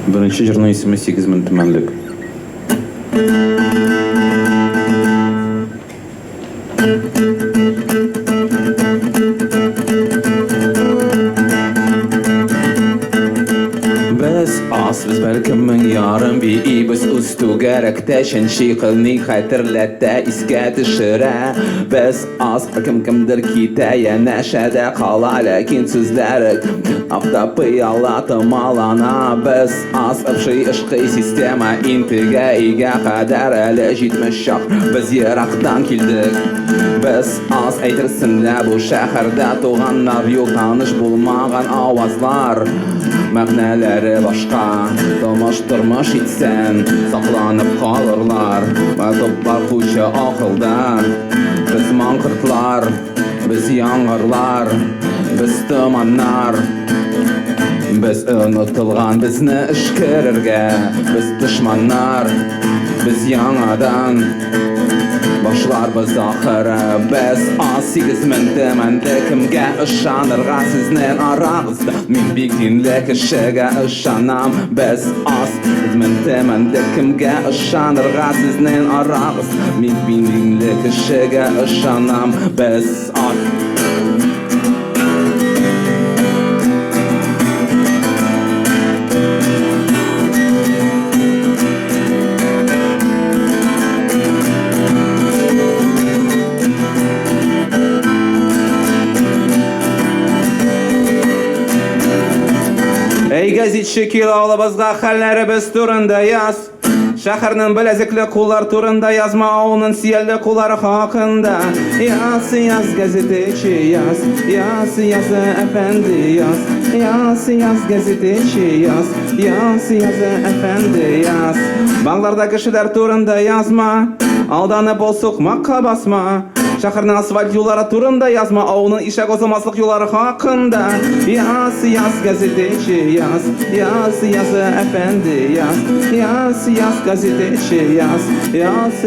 Birinci jırının ismi 8000 tümenlik. Biz belki min yarın bir biz ustu gerekte şenşi kılni hatırlatta iske düşüre biz az kimdir kitaya neşede kala lakin sizler hafta pıyalatım alana biz az öpşi ışkı sistema intigaiga kadar ele jitmiş şah biz yeraktan kildik biz az aytırsınlar bu şehirde doğanlar yok tanış bulmagan avazlar Məqnələri başqa Dolaşdırmış itsən Saqlanıb qalırlar Toplar xuşa axıldar Biz mankırtlar Biz yanğırlar Biz tumanlar Biz unutulğan bizni işkirirgə Biz düşmanlar Biz yanadan Başlar biz axırı Biz az 8000 tümenlik kimga ışanırğa siznin arağızda Min bir dinlik işiga ışanam Biz az 8000 tümenlik kimga ışanırğa siznin arağızda Min bir dinlik işiga ışanam Biz az Ey gazetçi kilovlabızga hallerimiz turunda yaz Şəhərinin bilezikli kullar turunda yazma Onun siyerli kulları hakkında Yaz gazeteci yaz Yaz efendi yaz Yaz gazeteci yaz efendi yaz Bağlarda kişiler turunda yazma Aldanıp ol soqmakka basma Şəhərinin asfalt yolları turunda yazma Onun işe kozulmazlık yolları hakkında Yaz gazeteci yaz efendi yaz gazeteci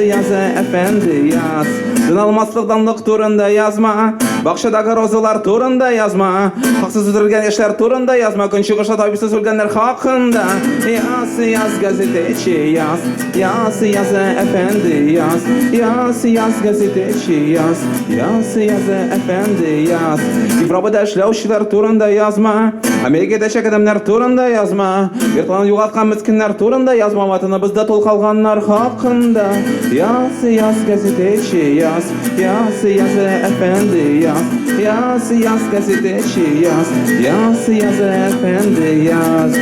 yaz efendi yaz Dınalmazlıqdanlık turunda yazma Bakşadaki rozalar turunda yazma Haksız öldürülgen eşler turunda yazma Gün çıkışta tabipsiz ölgenler hakkında Yaz gazeteci yaz efendi yaz gazeteci yaz efendi yaz Evropada işlevşiler turunda yazma Amerika'da çek adamlar turunda yazma Yırtlanı yuğatkan miskinler turunda yazma Vatanı bizde tol kalganlar hakkında Yaz gazeteci yaz efendi yaz gazeteci yaz efendi yaz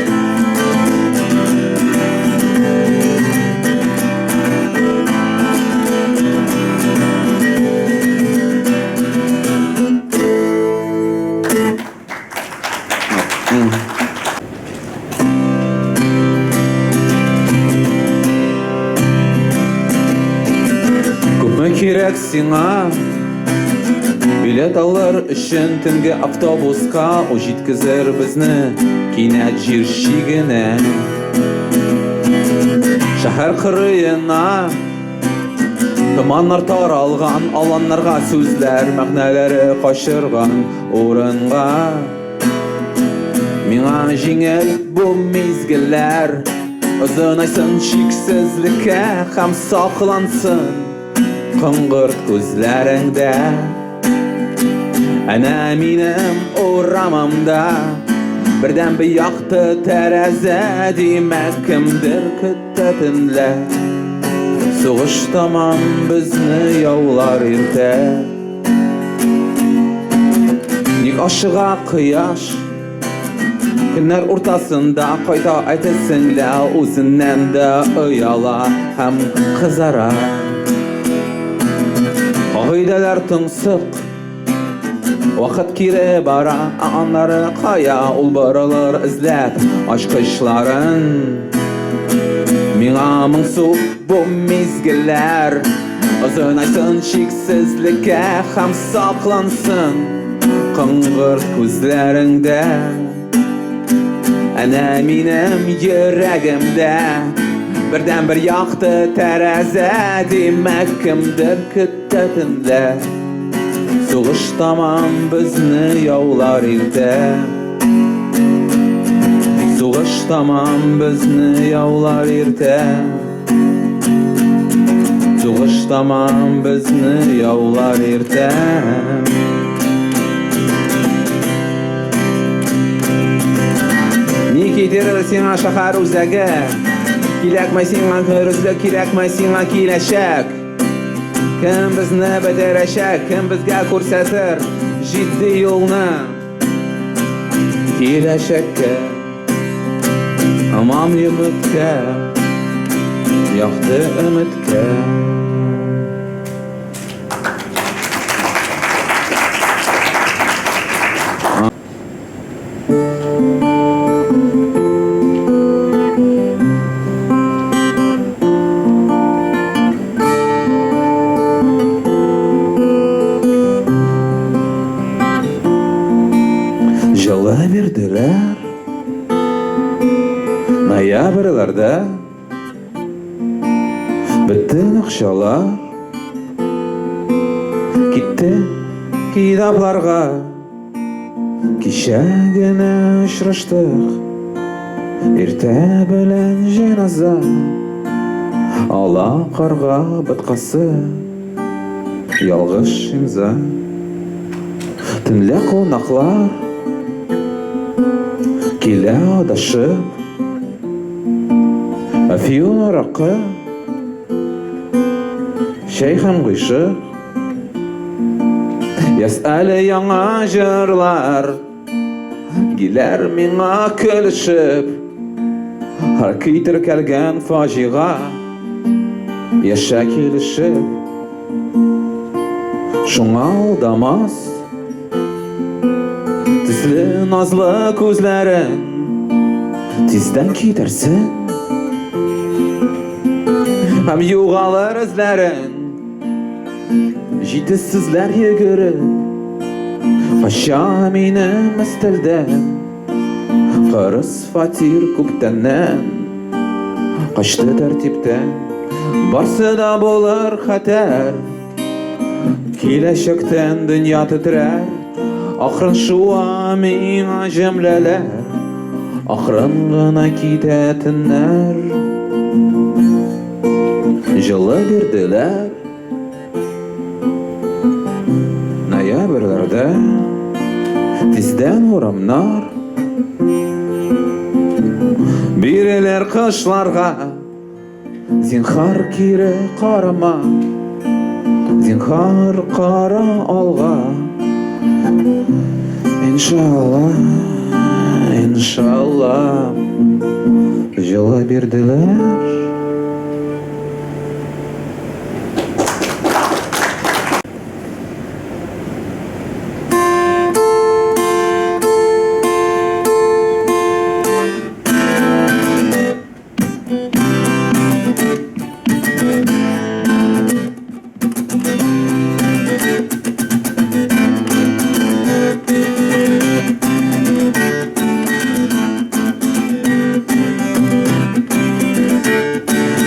Kirek sina Bilet alır üçün tünge avtobuska O jitkizir bizni Kinet jirşigine Şəhər qırıyına Tumanlar taralgan Alanlarga sözler Məqnələri qaşırgan Orunga Mina jingel bu mizgiller Özün aysın şiksizlikə Hem saklansın Qıngırt gözlərində Ana minim uğramamda Birdən bir yaxtı tərəzə Demək kimdir küttətinlə Soğuş tamam bizni yollar irtə Nik aşığa qıyaş Günlər ortasında qayta aytısınla Özündən də uyala Hem qızara Haydeler tınsık Vakit kire bara Anları kaya ulbaralar izlep Aşk işların Mina mınsuk bu mizgiller Özün aysın şiksizlikə Hem saklansın Qıngırt gözlərində Ana minim yüreğimdə Birdən bir yaxtı tərəzə Demək kimdir küttətinlə Soğuş tamam bizni yollar irtə Soğuş Сугыш тамам безне яулар иртә. Сугыш тамам безне яулар иртә. Ни китерер сиңа шәһәр үзәге? Кирәкмәй сиңа көрүзлек, кирәкмәй сиңа киләчәк. Кем безне бетерәчәк, кем безгә күрсәтер җитди юлны? Киләчәккә, аман өмөткә, якты өмөткә. Жылы бирделәр ноябрьләрдә, бөтен акчалар китте китапларга. Кичә генә очраштык, иртә белән җеназа, ала карга быткасы, ялгыш имза. Төнлә кунаклар килә адашып, афион аракы, чәй һәм гыйшык. Яс'әле яңа җырлар, киләр миңа көлешеп. Һәр китергән фаҗига, яшә килешеп. Шуңа алдамас төсле назлы күзләрен, тиздән китерсен һәм югалыр эзләрен. Җитешсезләр йөгереп кача минем өстәлдән. Кырыс фатир күптәннән качты тәртиптән. Барсы да булыр хәтәр, киләчәктән дөнья тетрәр. Ахрын шуа миңа җөмләләр, ахрын гына китә төннәр. Җылы бирделәр ноябрьләрдә, тиздән урамнар. Биреләр кышларга, зинһар кире карама, зинһар кара алга. Иншалла, иншалла, җылы бирделәр.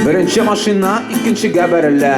Беренче машина икенчегә бәрелә,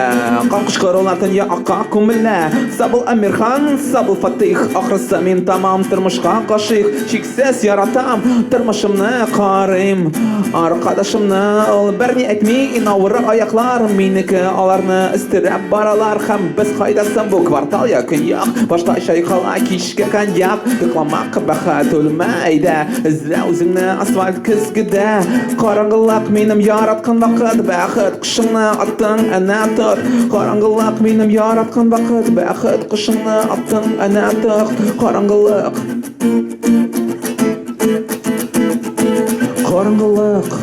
кан кычкырулар төнья акка күмелә. Сабыл Әмирхан, сабыл Фатих, ахрысы мин тамам тормышка кашыйк. Чиксез яратам, тормышымны карыйм, аркадашымны ул берни әйтми. Инавыры аяклар минеке, аларны истерәп баралар. Һәм без кайдасың бу квартал я көньяк, башта чайкала кичкә коньяк. Йокламак бәхәт үлмәйдә, эзлә үзеңне асфальт көзгедә. Караңгылык минем яраткан вакыт, бәхет кышыңны аттың әнә тот. Караңгылык минем яраткан вакыт, бәхет кышыңны аттың әнә тот. Караңгылык, караңгылык.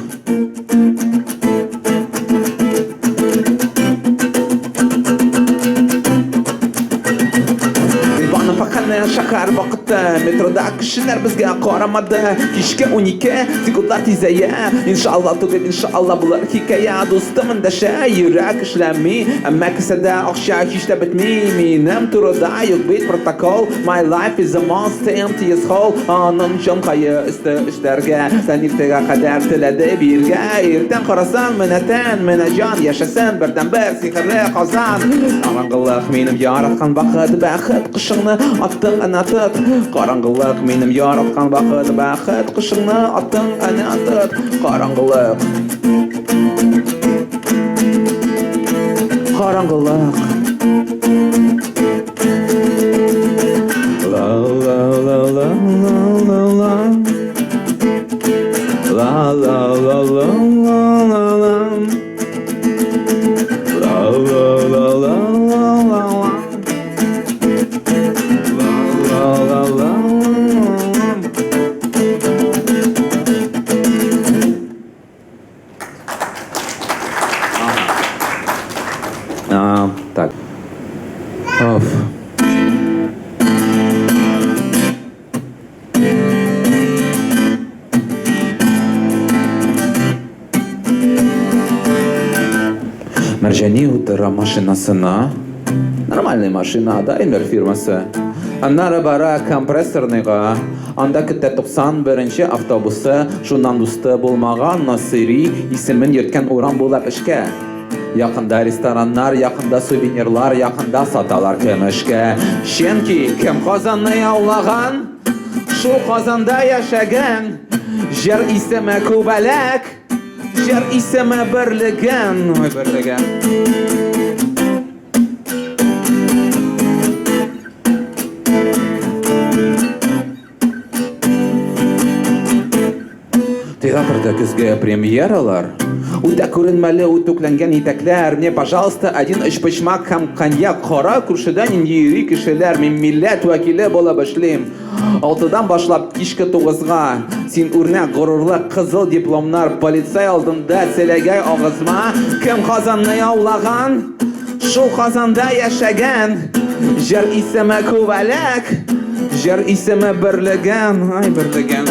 Шәһәр вакыты, метрода кешеләр безгә карамады. Кичкә 12, секундлар тизәя. Иншалла түгел, иншалла булыр хикая. Дустым эндәшә, йөрәк эшләми, әмма кесәдә акча һич тә бетми. Минем турыда юк бит протокол. My life is a monster, empty as hole. Аның җанкайы өсте эштәргә, сән иртәгә кадәр теләде биргә. Иртән карасаң, менә тән, менә җан, яшәсән бердән бер сихерле казан. Караңгылык минем яраткан вакыт, бәхет кышыңны аттың әнә тот. Караңгылык минем яраткан бақыт, бәхет кышыңны аттың әнә тот. Караңгылык, караңгылык. La la la la la la la la la la la la la la la la la la la. Так. Оф. Маржани утыра машинасына. Нормальная машина, Daimler фирмасы. Аннары бара компрессорныйга. Анда көтә 91-нче автобусы, шуннан дусты булмаган Насыри исемен йөрткән урам булып эшкә. Якында рестораннар, якында сувенирлар, якында саталар көмешкә. Чөнки кем Казанны яулаган, шул Казанда яшәгән. Җыр исеме күбәләк, җыр исеме берлеген, ой берлеген. Театрда көзгә премьералар. Үтә күренмәле үтүкләнгән итәкләр. Мне, пожалуйста, один эчпочмак һәм коньяк. Кара күршедән инде йөри кешеләр. Мин милләт вәкиле булып эшлим. 6-дан башлап кичке 9-га. Син үрнәк горурлы кызыл дипломнар. Полицай алдында селәгәй агызма. Кем Казанны яулаган, шул Казанда яшәгән. Җыр исеме күбәләк, җыр исеме берлеген, ай берлеген.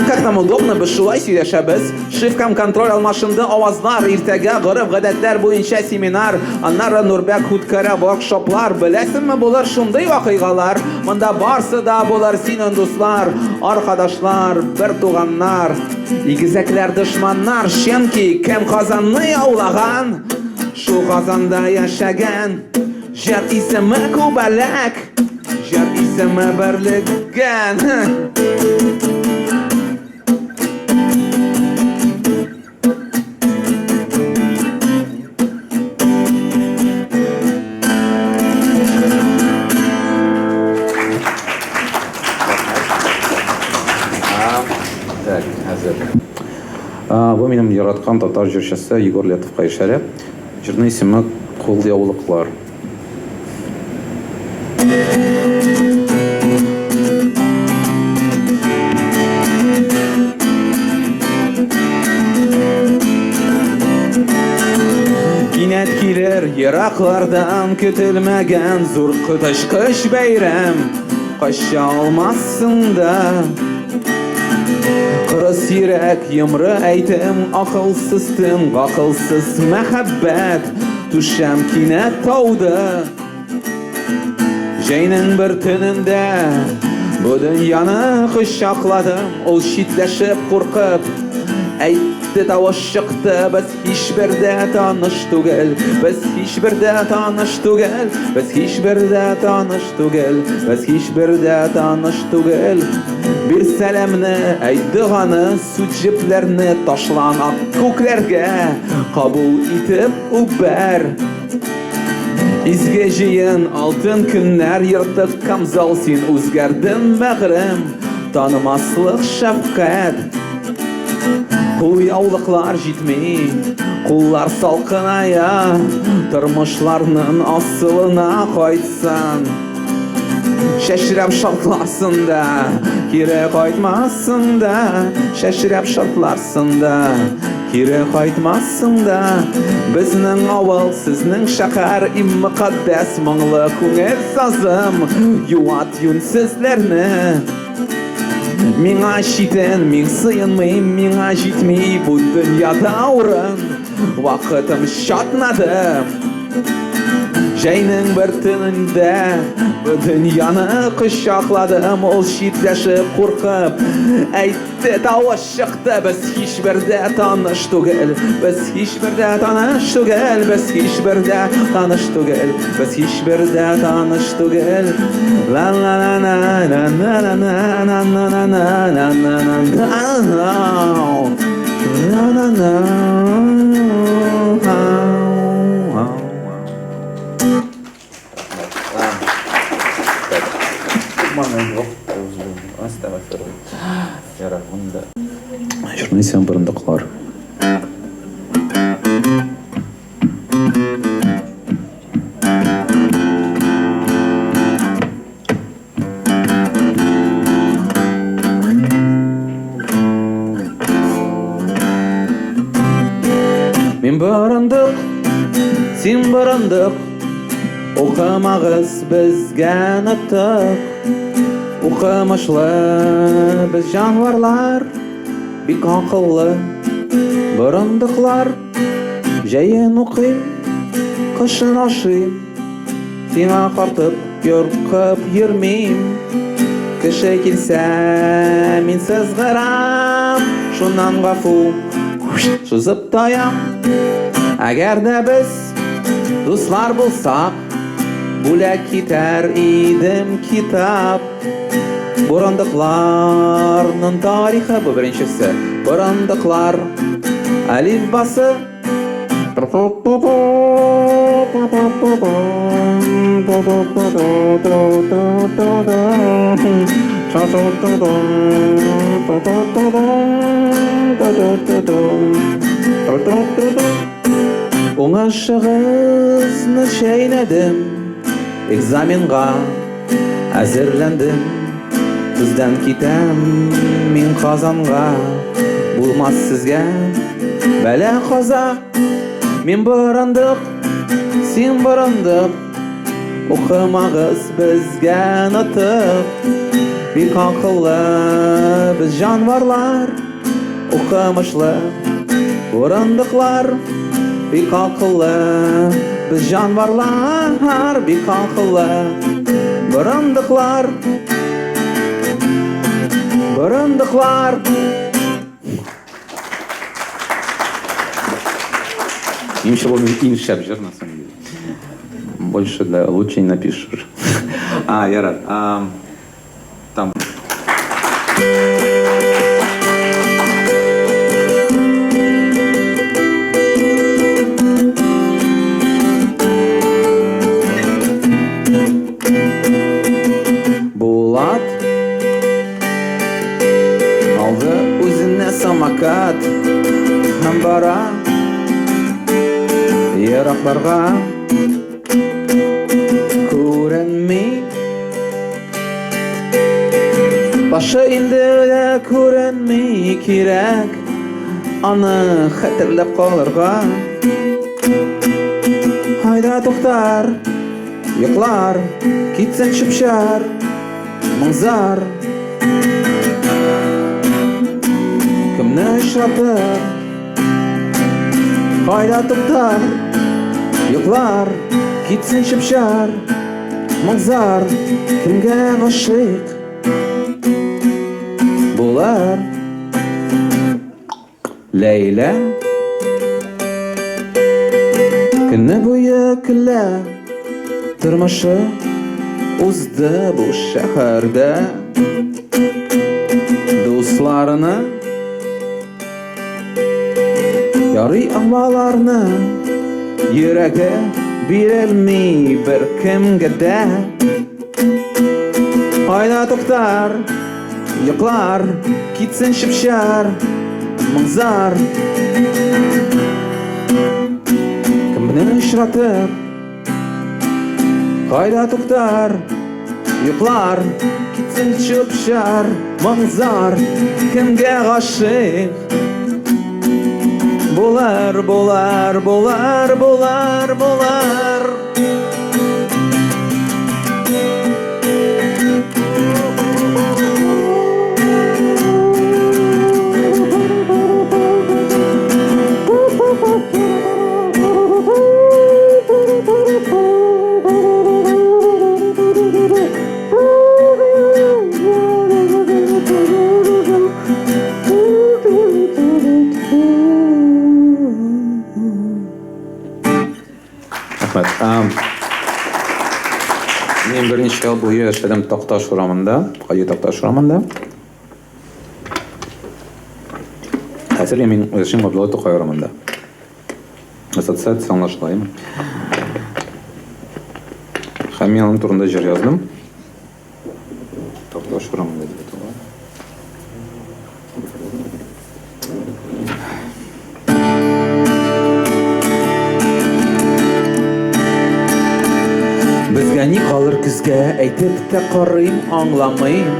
Как нам удобно, без шулай сөйләшәбез. Шифкам контроль алмашынды авазлар. Иртәгә гореф гадәтләр буенча семинар. Аннары Нурбәк Хуткара воркшоплар. Беләсеңме, булыр шундый вакыйгалар. Монда барсы да булыр синең дуслар, аркадашлар, бер туганнар. Игезәкләр дошманнар. Чөнки кем Казанны яулаган, шул Казанда яшәгән. Җыр исеме күбәләк, җыр исеме берлеген. Бу минем яраткан татар җырчысы Егор Летовка ишарә. Җырның исеме Кул яулыклар. Кинәт килер ераклардан көтелмәгән зур коточкыч бәйрәм. Кача алмассың да. Кырыс йөрәк йомры әйтем, акылсыз төн, гакылсыз мәхәббәт. Түшәм кинәт тауды. Җәйнең бер төнендә бу дөньяны кочакладым. Ул читләшеп куркып әйтте, тавыш чыкты. Без һичбердә таныш түгел, без һичбердә таныш түгел, без һичбердә таныш түгел, без һичбердә таныш түгел. Bir сәламны, әйт доганы, сүт җепләрне ташлан ак күкләргә. Кабул итеп үбәр. Изге җыен алтын көннәр, йыртык камзал син үзгәрдең мәгърәм. Танымаслык шәфкать. Кул яулыклар җитми, куллар салкыная. Тормышларның асылына кайтсан. Шәшрәп шартларсың да, кире кайтмассың да. Шәшрәп шартларсың да, кире кайтмассың да. Безнең авыл, сезнең шәһәр, им мөкаддәс моңлы күңел сазым. Юат юнсезләрне. Миңа читен, мин сыенмыйм, миңа җитми бу дөньяда урын. Вакытым чатнады. Жайның бір түнінде дүнияны құшақладым, ол шитләшіп қорқып әйтті, дауыс шықты: біз ешбірде таныш түгел, біз ешбірде таныш түгел, біз ешбірде таныш түгел, біз ешбірде таныш түгел. Ла ла ла ла ла ла ла ла ла ла ла ла ла ла. Журналистен бұрындықлар. Мен бұрындық, сен бұрындық, оқымағыз бізге нұттық. Оқымышлы біз жануарлар, бик ақыллы бұрындықлар. Жайын оқим, қышын ашим, сеңа қартып көрқіп ермейм. Кіші келсе мен сызғырам, шунан ғафу сызып таям. Әгер де біз дуслар болсақ, бөлек кетер едім китап. Бұрындықларның тарихы, бұл біріншісі. Бұрындықлар әлифбасы. Оңашығызны шайнадым, экзаменға әзірлендім. Бізден кетем мен қазанға, болмас сізге бәлә қаза. Мен бұрындық, сен бұрындық, оқымағыз бізге нұттық. Бик ақыллы біз жануарлар, оқымышлы бұрындықлар. Бик ақыллы біз жануарлар, бик ақыллы бұрындықлар. Бұрындықлар. Им шап жир, на самом деле. Больше, да, лучше не напишешь. Я рад. Там. Булат алды өзіне самокат, һәм бара ерақтарға. Көрінмей башы енді де көрінмей керек, аны хәтерләп қалырға. Хайда тоқтар, йоқлар, кетсін шүпшар, мұңзар. Кімні ұшыратыр? Хайда тоқтар, йоқлар, кетсін шүпшар, мұңзар. Кімге ғашық болар? Ләйлә күні бойы күлә, тұрмышы узды бұл шәһәрдә. Дусларына ярый алмаларны, йөрәге бирелмей бір кемгә дә. Айда тоқтар, йоқлар, кетсін шүпшар, мұңзар. Кімні ұшыратыр? Айда тоқтар, йоқлар, кетсін шүпшар, мұңзар. Кімге ғашық болар, болар, болар, болар, болар. Мен берничә ел буе эшләдем Такташ урамында, Каи Такташ урамында. Хәзер мин яшим Абдулла Тукай урамында. Ассоциация аңлашылайм. Һәм мин аның турында җыр яздым. Такташ урамында дип атала. Безгә ни калыр көзгә, әйтеп тә карыйм, аңламыйм.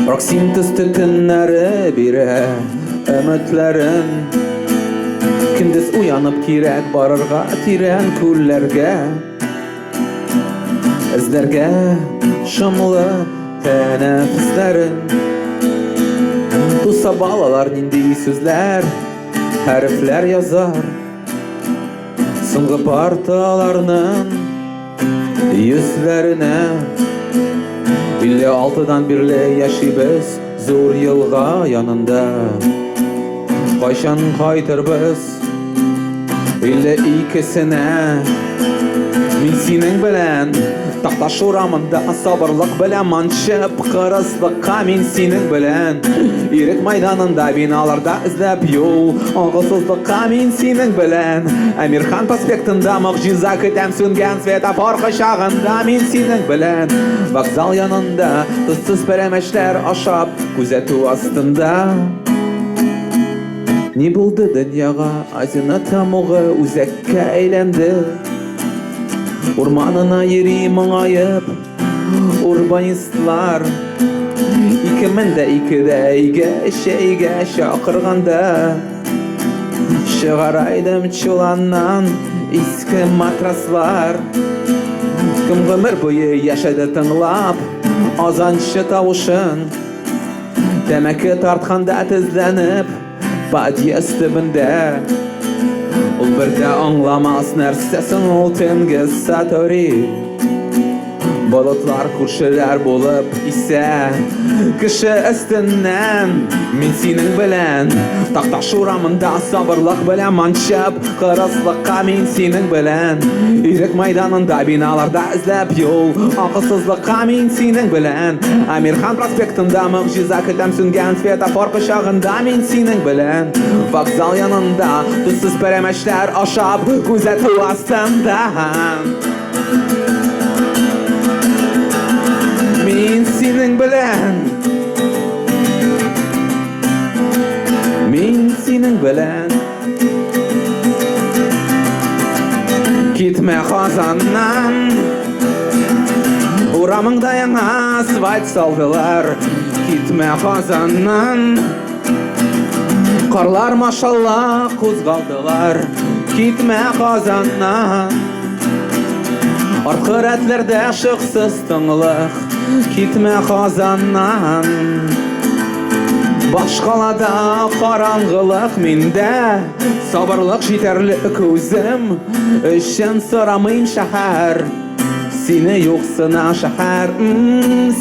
Роксин төсте төннәре бирә өметләрен. Көндез уянып кирәк барырга тирән күлләргә. Эзләргә шомлы тәнәфесләрен. Туса балалар нинди сүзләр, хәрефләр язар. Соңгы парталарның йөзләренә. 56-дан бирле яшибез зур елга янында. Кайчан кайтырбыз 52-сенә. Мин синең белән Такташ урамында сабырлык белән манчып кырыслыкка. Мин синең белән Ирек майданында биналарда эзләп юл агысызлыкка. Мин синең белән Әмирхан проспектында могҗиза көтәм сүнгән светофор кочагында. Мин синең белән вокзал янында тозсыз пәрәмәчләр ашап күзәтү астында. Ни булды дөньяга, азина тамугы үзәккә әйләнде. Урманына йөри моңаеп урбанистлар. 2002-дә өйгә чәйгә чакырганда чыгарайдым чуланнан иске матраслар. Кем гомер буе яшәде тыңлап азанчы тавышын. Тәмәке тартканда тезләнеп подъезд төбендә. Ул бердә аңламас нәрсәсен ул төнге сатори. Болытлар күршеләр булып исә кеше өстеннән. Мин синең белән Такташ урамында сабырлык белән манчып кырыслыкка. Мин синең белән Ирек майданында биналарда эзләп юл агысызлыкка. Мин синең белән Әмирхан проспектында могҗиза көтәм сүнгән светофор кочагында. Мин синең белән вокзал янында тозсыз пәрәмәчләр ашап күзәтү астында. Мин синең белән Мин синең белән Китмә Казаннан. Урамыңда яңа асфальт салдылар. Китмә Казаннан. Карлар машалла кузгалдылар. Китмә Казаннан. Арткы рәтләрдә шыксыз тынлык. Китмә Казаннан. Башкалада караңгылык миндә. Сабырлык җитәрлек үзем өчен сорамыйм шәһәр. Сине юксына шәһәр,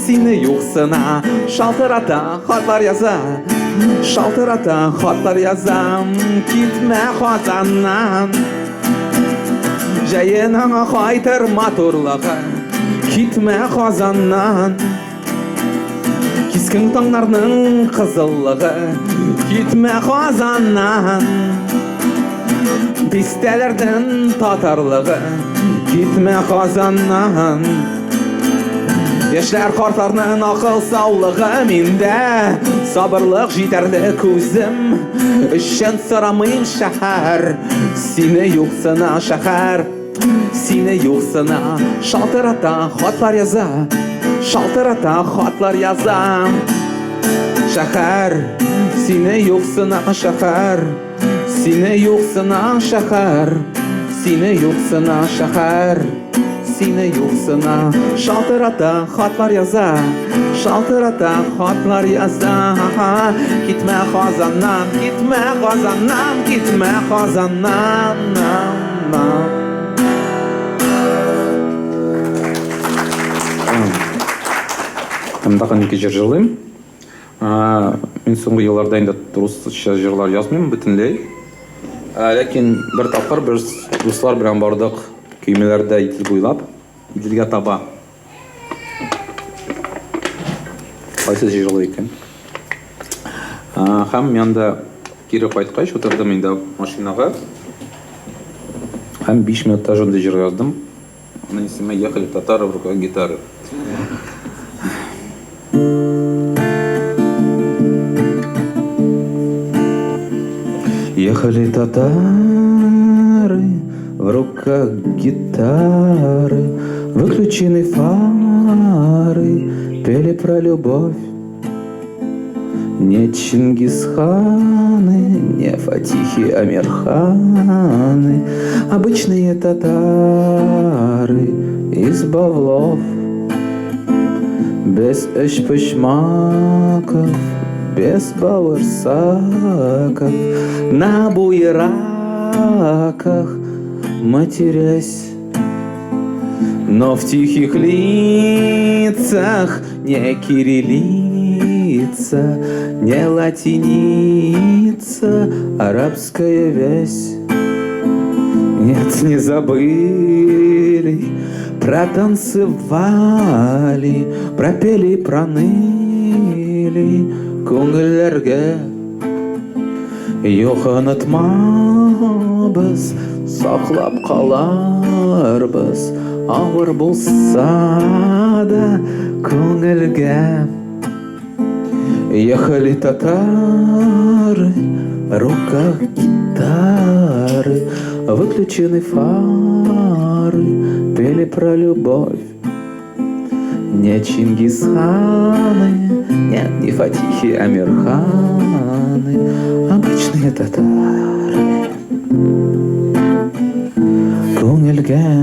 сине юксына. Шалтырата хатлар яза, шалтырата хатлар язам. Китмә Казаннан. Җәен аңа кайтыр матурлыгы. Китмә Казаннан. Кискен таңнарның кызыллыгы. Китмә Казаннан. Бистәләрдән татарлыгы. Китмә Казаннан. Яшьләр картларның акыл саулыгы миндә. Сабырлык җитәрлек үзем өчен сорамыйм шәһәр. Сине юксына шәһәр. Сине юксына. Шалтырата хатлар яза, шалтырата хатлар язам. Шәһәр, сине юксына шәһәр. Сине юксына шәһәр. Сине юксына шәһәр. Сине юксына. Шалтырата хатлар яза, шалтырата хатлар яза. Китмә Казаннан, китмә Казаннан, китмә Казаннан. Мен тагын ике җыр җырлыйм. Мин соңгы елларда инде русча җырлар язмыйм бөтенләй. Ләкин бер тапкыр без дуслар белән бардык көймәләрдә итеп буйлап. Иделге таба. Кайсы җырлый икән? Һәм мен анда кире кайткач утырдым инде машинага. Һәм 5 минутта шундый җыр яздым. Аның исеме «Ехали татары в руках гитары». Ехали татары в руках гитары, выключены фары, пели про любовь. Не Чингисханы, не Фатихи Амирханы, обычные татары из Бавлов. Без эшпышмаков, без бауэрсаков, на буераках матерясь. Но в тихих лицах не кириллица, не латиница, арабская вязь. Нет, не забыли, протанцевали, пропели, проныли күңелләргә. Юханытмабыз, саклап каларбыз, авыр булса да күңелгә. Ехали татары, в руках гитары, выключены фары, пели про любовь. Не Чингисханы, нет, не Фатихи Амирханы, обычные татары. Күңелгә